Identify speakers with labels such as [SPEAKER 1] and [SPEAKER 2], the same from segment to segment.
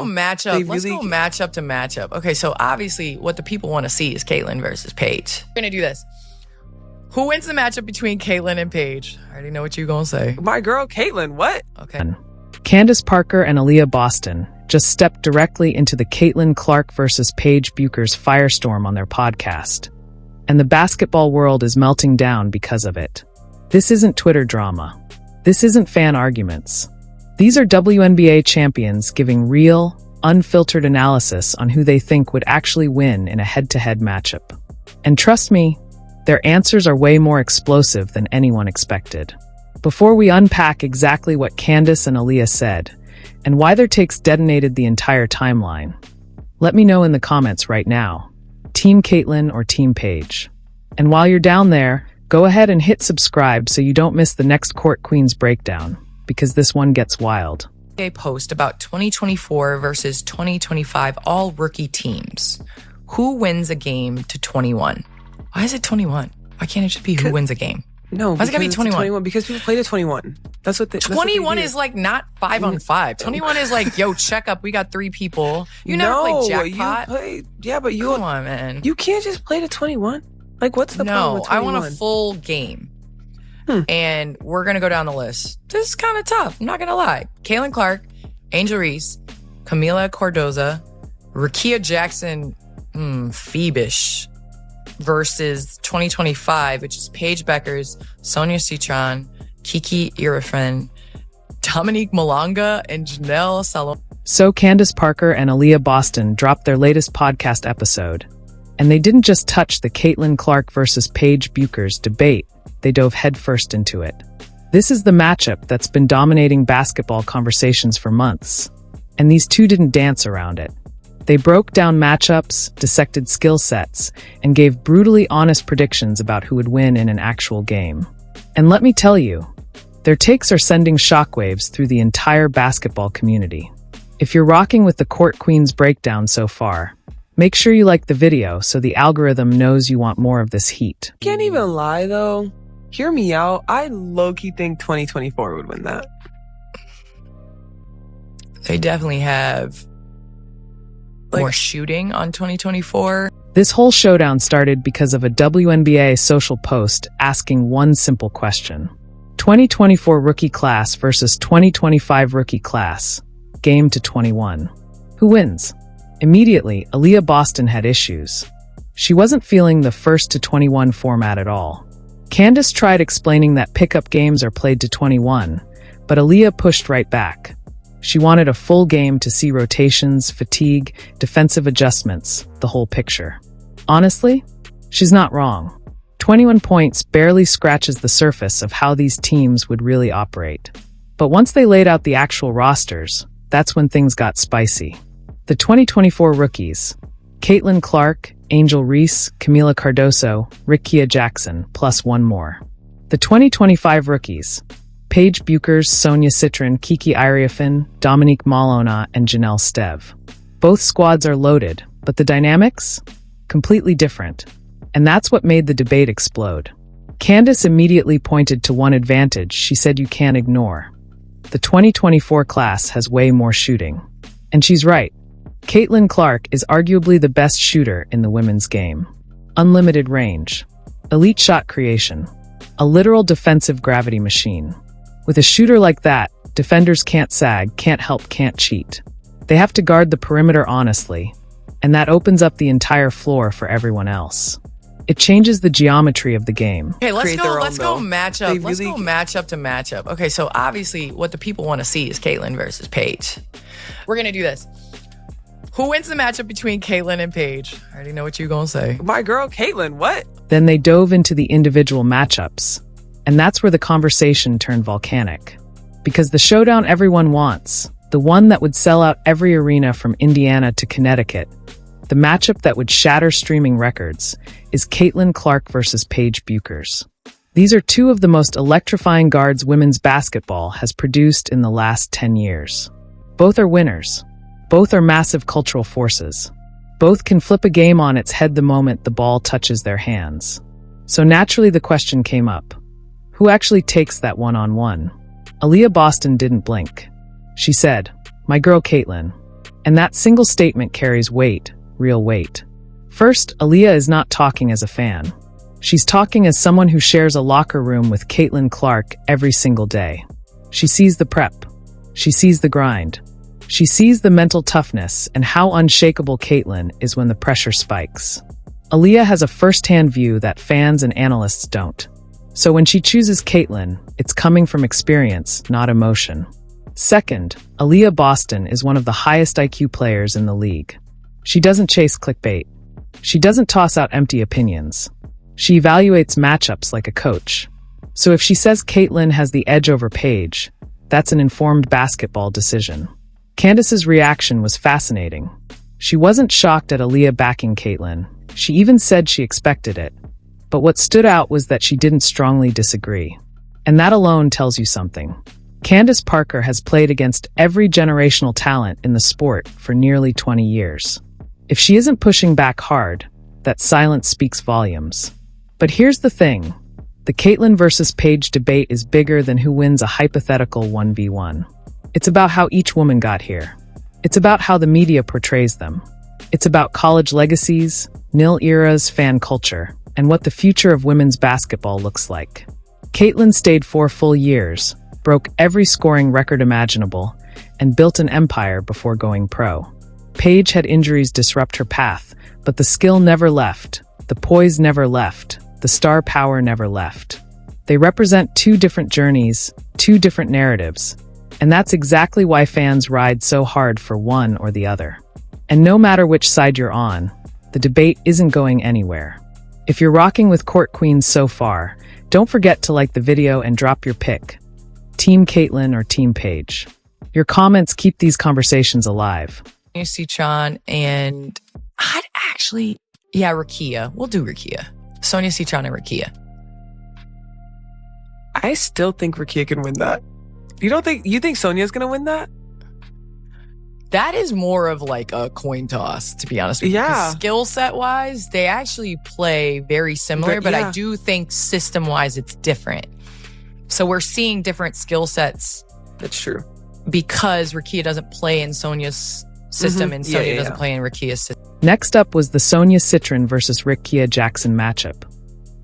[SPEAKER 1] Matchup. Let's
[SPEAKER 2] really
[SPEAKER 1] go matchup to matchup. Okay, so obviously what the people want to see is Caitlyn versus Paige. We're going to do this. Who wins the matchup between Caitlyn and Paige? I already know what you're going to say.
[SPEAKER 2] My girl, Caitlyn, what?
[SPEAKER 1] Okay.
[SPEAKER 3] Candace Parker and Aaliyah Boston just stepped directly into the Caitlyn Clark versus Paige Bueckers firestorm on their podcast. And the basketball world is melting down because of it. This isn't Twitter drama. This isn't fan arguments. These are WNBA champions giving real, unfiltered analysis on who they think would actually win in a head-to-head matchup. And trust me, their answers are way more explosive than anyone expected. Before we unpack exactly what Candace and Aaliyah said, and why their takes detonated the entire timeline, let me know in the comments right now. Team Caitlyn or Team Paige? And while you're down there, go ahead and hit subscribe so you don't miss the next Court Queens breakdown, because this one gets wild.
[SPEAKER 1] A post about 2024 versus 2025 all rookie teams. Who wins a game to 21? Why is it 21? Why can't it just be who wins a game?
[SPEAKER 2] No,
[SPEAKER 1] why's it gotta be 21?
[SPEAKER 2] Because people played at 21. That's what
[SPEAKER 1] 21 is like not 5 on 5. 21 is like, yo, check up. We got 3 people. You never played jackpot.
[SPEAKER 2] But you
[SPEAKER 1] come on, man.
[SPEAKER 2] You can't just play to 21. Like, what's the problem with 21?
[SPEAKER 1] I want a full game. And we're gonna go down the list. This is kind of tough. I'm not gonna lie. Caitlyn Clark, Angel Reese, Camila Cardoza, Rickea Jackson, Phoebish versus 2025, which is Paige Bueckers, Sonia Citron, Kiki Iriafen, Dominique Malonga, and Janelle Salom.
[SPEAKER 3] So Candace Parker and Aaliyah Boston dropped their latest podcast episode. And they didn't just touch the Caitlyn Clark versus Paige Bueckers debate, they dove headfirst into it. This is the matchup that's been dominating basketball conversations for months. And these two didn't dance around it. They broke down matchups, dissected skill sets, and gave brutally honest predictions about who would win in an actual game. And let me tell you, their takes are sending shockwaves through the entire basketball community. If you're rocking with the Court Queens breakdown so far, make sure you like the video so the algorithm knows you want more of this heat.
[SPEAKER 2] Can't even lie though. Hear me out. I low-key think 2024 would win that.
[SPEAKER 1] They definitely have more shooting on 2024.
[SPEAKER 3] This whole showdown started because of a WNBA social post asking one simple question. 2024 rookie class versus 2025 rookie class. Game to 21. Who wins? Immediately, Aaliyah Boston had issues. She wasn't feeling the first to 21 format at all. Candace tried explaining that pickup games are played to 21, but Aaliyah pushed right back. She wanted a full game to see rotations, fatigue, defensive adjustments, the whole picture. Honestly, she's not wrong. 21 points barely scratches the surface of how these teams would really operate. But once they laid out the actual rosters, that's when things got spicy. The 2024 rookies: Caitlyn Clark, Angel Reese, Camila Cardoso, Rickea Jackson, plus one more. The 2025 rookies: Paige Bueckers, Sonia Citron, Kiki Iriafen, Dominique Malonga, and Janelle Stev. Both squads are loaded, but the dynamics? Completely different. And that's what made the debate explode. Candace immediately pointed to one advantage she said you can't ignore. The 2024 class has way more shooting. And she's right. Caitlyn Clark is arguably the best shooter in the women's game. Unlimited range. Elite shot creation. A literal defensive gravity machine. With a shooter like that, defenders can't sag, can't help, can't cheat. They have to guard the perimeter honestly, and that opens up the entire floor for everyone else. It changes the geometry of the game.
[SPEAKER 1] Okay, let's go matchup. Let's go matchup to matchup. Okay, so obviously what the people want to see is Caitlyn versus Paige. We're going to do this. Who wins the matchup between Caitlyn and Paige? I already know what you're going to say.
[SPEAKER 2] My girl, Caitlyn, what?
[SPEAKER 3] Then they dove into the individual matchups. And that's where the conversation turned volcanic. Because the showdown everyone wants, the one that would sell out every arena from Indiana to Connecticut, the matchup that would shatter streaming records, is Caitlyn Clark versus Paige Bueckers. These are two of the most electrifying guards women's basketball has produced in the last 10 years. Both are winners. Both are massive cultural forces. Both can flip a game on its head the moment the ball touches their hands. So naturally the question came up. Who actually takes that one-on-one? Aaliyah Boston didn't blink. She said, "My girl Caitlyn." And that single statement carries weight, real weight. First, Aliyah is not talking as a fan. She's talking as someone who shares a locker room with Caitlin Clark every single day. She sees the prep. She sees the grind. She sees the mental toughness and how unshakable Caitlin is when the pressure spikes. Aliyah has a first-hand view that fans and analysts don't. So when she chooses Caitlin, it's coming from experience, not emotion. Second, Aliyah Boston is one of the highest IQ players in the league. She doesn't chase clickbait. She doesn't toss out empty opinions. She evaluates matchups like a coach. So if she says Caitlin has the edge over Paige, that's an informed basketball decision. Candace's reaction was fascinating. She wasn't shocked at Aliyah backing Caitlin. She even said she expected it. But what stood out was that she didn't strongly disagree. And that alone tells you something. Candace Parker has played against every generational talent in the sport for nearly 20 years. If she isn't pushing back hard, that silence speaks volumes. But here's the thing. The Caitlin versus Paige debate is bigger than who wins a hypothetical 1v1. It's about how each woman got here. It's about how the media portrays them. It's about college legacies, nil eras, fan culture, and what the future of women's basketball looks like. Caitlin stayed 4 full years, broke every scoring record imaginable, and built an empire before going pro. Paige had injuries disrupt her path, but the skill never left, the poise never left, the star power never left. They represent 2 different journeys, 2 different narratives, and that's exactly why fans ride so hard for one or the other. And no matter which side you're on, the debate isn't going anywhere. If you're rocking with Court Queens so far, don't forget to like the video and drop your pick. Team Caitlin or Team Paige? Your comments keep these conversations alive.
[SPEAKER 1] Citron and Rickea. We'll do Rickea. Sonia, Citron, and Rickea.
[SPEAKER 2] I still think Rickea can win that. You think Sonia's gonna win that?
[SPEAKER 1] That is more of like a coin toss, to be honest with you.
[SPEAKER 2] Yeah.
[SPEAKER 1] Skill set wise, they actually play very similar, but
[SPEAKER 2] yeah.
[SPEAKER 1] I do think system wise it's different. So we're seeing different skill sets.
[SPEAKER 2] That's true.
[SPEAKER 1] Because Rickea doesn't play in Sonia's system and Sonia doesn't play in Rickea's system.
[SPEAKER 3] Next up was the Sonia Citron versus Rickea Jackson matchup.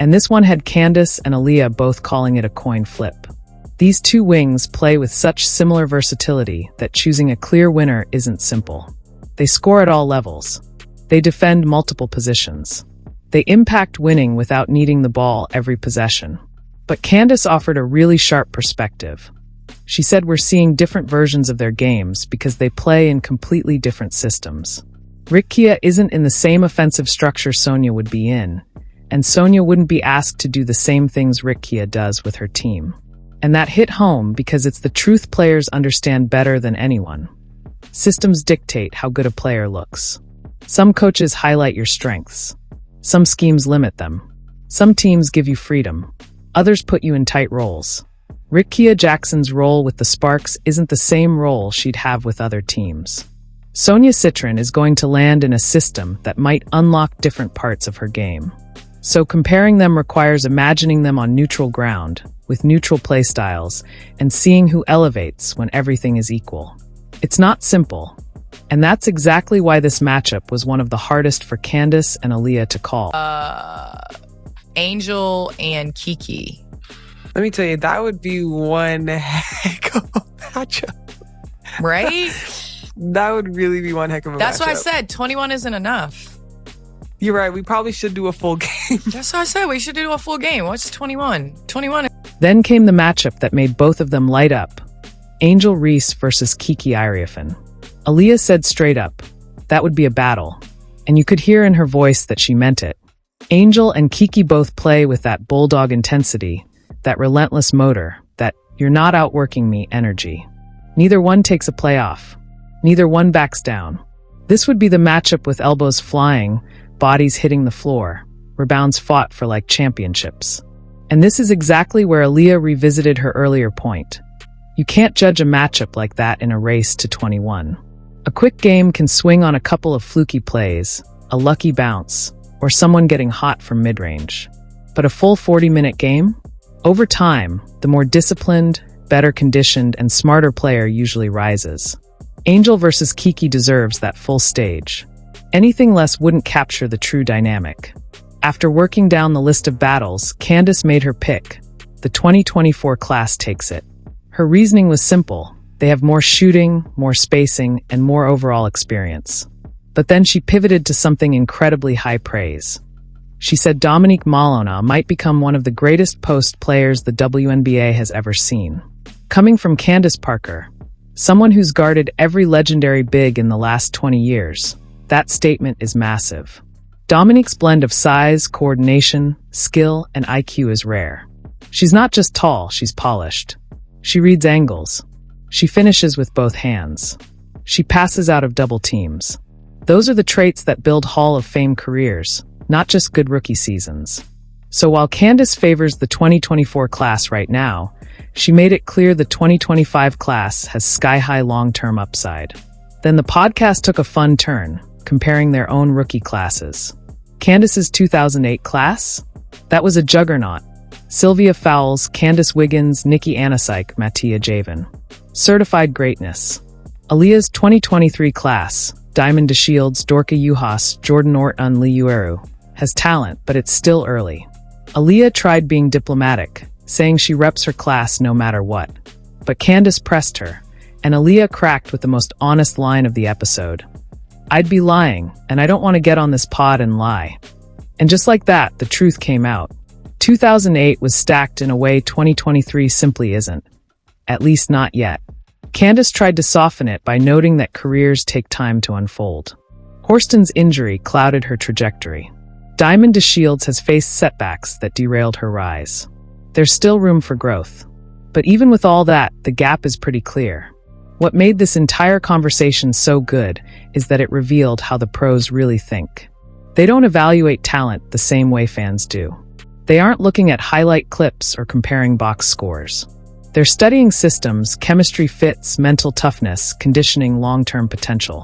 [SPEAKER 3] And this one had Candace and Aliyah both calling it a coin flip. These 2 wings play with such similar versatility that choosing a clear winner isn't simple. They score at all levels. They defend multiple positions. They impact winning without needing the ball every possession. But Candace offered a really sharp perspective. She said we're seeing different versions of their games because they play in completely different systems. Rickea isn't in the same offensive structure Sonia would be in, and Sonia wouldn't be asked to do the same things Rickea does with her team. And that hit home because it's the truth players understand better than anyone. Systems dictate how good a player looks. Some coaches highlight your strengths. Some schemes limit them. Some teams give you freedom. Others put you in tight roles. Rickea Jackson's role with the Sparks isn't the same role she'd have with other teams. Sonia Citron is going to land in a system that might unlock different parts of her game. So comparing them requires imagining them on neutral ground, with neutral play styles, and seeing who elevates when everything is equal. It's not simple. And that's exactly why this matchup was one of the hardest for Candace and Aliyah to call.
[SPEAKER 1] Angel and Kiki.
[SPEAKER 2] Let me tell you, that would be one heck of a matchup.
[SPEAKER 1] Right?
[SPEAKER 2] That would really be one heck of a matchup.
[SPEAKER 1] That's why I said 21 isn't enough.
[SPEAKER 2] You're right. We probably should do a full game.
[SPEAKER 1] That's what I said. We should do a full game. What's 21? 21.
[SPEAKER 3] Then came the matchup that made both of them light up. Angel Reese versus Kiki Iriafen. Aliyah said straight up, that would be a battle. And you could hear in her voice that she meant it. Angel and Kiki both play with that bulldog intensity, that relentless motor, that you're not outworking me energy. Neither one takes a play off. Neither one backs down. This would be the matchup with elbows flying, bodies hitting the floor, rebounds fought for like championships. And this is exactly where Aliyah revisited her earlier point. You can't judge a matchup like that in a race to 21. A quick game can swing on a couple of fluky plays, a lucky bounce, or someone getting hot from mid-range. But a full 40-minute game? Over time, the more disciplined, better conditioned, and smarter player usually rises. Angel versus Kiki deserves that full stage. Anything less wouldn't capture the true dynamic. After working down the list of battles, Candace made her pick. The 2024 class takes it. Her reasoning was simple. They have more shooting, more spacing, and more overall experience. But then she pivoted to something incredibly high praise. She said Dominique Malonga might become one of the greatest post players the WNBA has ever seen. Coming from Candace Parker, someone who's guarded every legendary big in the last 20 years, that statement is massive. Dominique's blend of size, coordination, skill, and IQ is rare. She's not just tall, she's polished. She reads angles. She finishes with both hands. She passes out of double teams. Those are the traits that build Hall of Fame careers, not just good rookie seasons. So while Candace favors the 2024 class right now, she made it clear the 2025 class has sky-high long-term upside. Then the podcast took a fun turn, comparing their own rookie classes. Candace's 2008 class? That was a juggernaut. Sylvia Fowles, Candace Wiggins, Nikki Anasike, Mattia Javan. Certified greatness. Aliyah's 2023 class, Diamond DeShields, Dorka Juhas, Jordan Orton, Lee Ueru, has talent, but it's still early. Aliyah tried being diplomatic, saying she reps her class no matter what. But Candace pressed her, and Aliyah cracked with the most honest line of the episode. I'd be lying, and I don't want to get on this pod and lie. And just like that, the truth came out. 2008 was stacked in a way 2023 simply isn't. At least not yet. Candace tried to soften it by noting that careers take time to unfold. Horston's injury clouded her trajectory. Diamond DeShields has faced setbacks that derailed her rise. There's still room for growth. But even with all that, the gap is pretty clear. What made this entire conversation so good is that it revealed how the pros really think. They don't evaluate talent the same way fans do. They aren't looking at highlight clips or comparing box scores. They're studying systems, chemistry fits, mental toughness, conditioning, long-term potential.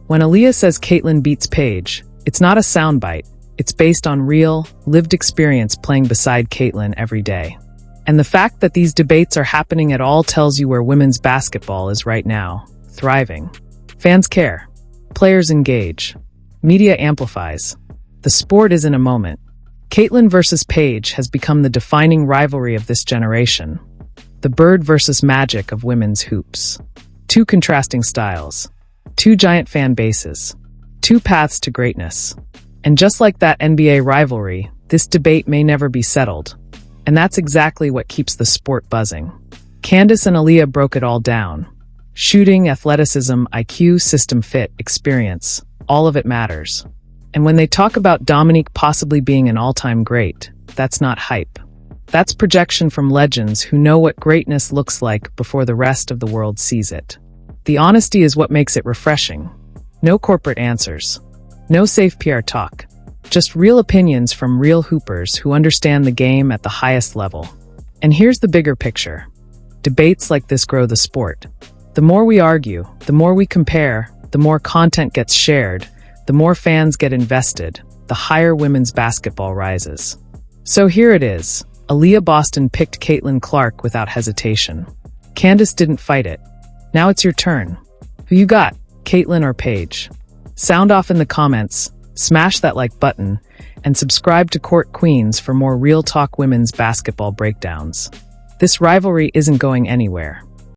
[SPEAKER 3] When Aliyah says Caitlin beats Paige, it's not a soundbite. It's based on real, lived experience playing beside Caitlin every day. And the fact that these debates are happening at all tells you where women's basketball is right now, thriving. Fans care. Players engage. Media amplifies. The sport is in a moment. Caitlin versus Paige has become the defining rivalry of this generation. The Bird versus Magic of women's hoops. Two contrasting styles. Two giant fan bases. Two paths to greatness. And just like that NBA rivalry, this debate may never be settled. And that's exactly what keeps the sport buzzing. Candace and Aliyah broke it all down. Shooting, athleticism, IQ, system fit, experience, all of it matters. And when they talk about Dominique possibly being an all-time great, that's not hype. That's projection from legends who know what greatness looks like before the rest of the world sees it. The honesty is what makes it refreshing. No corporate answers. No safe PR talk. Just real opinions from real hoopers who understand the game at the highest level. And here's the bigger picture. Debates like this grow the sport. The more we argue, the more we compare, the more content gets shared, the more fans get invested, the higher women's basketball rises. So here it is. Aliyah Boston picked Caitlin Clark without hesitation. Candace didn't fight it. Now it's your turn. Who you got, Caitlin or Paige? Sound off in the comments, smash that like button, and subscribe to Court Queens for more real talk women's basketball breakdowns. This rivalry isn't going anywhere.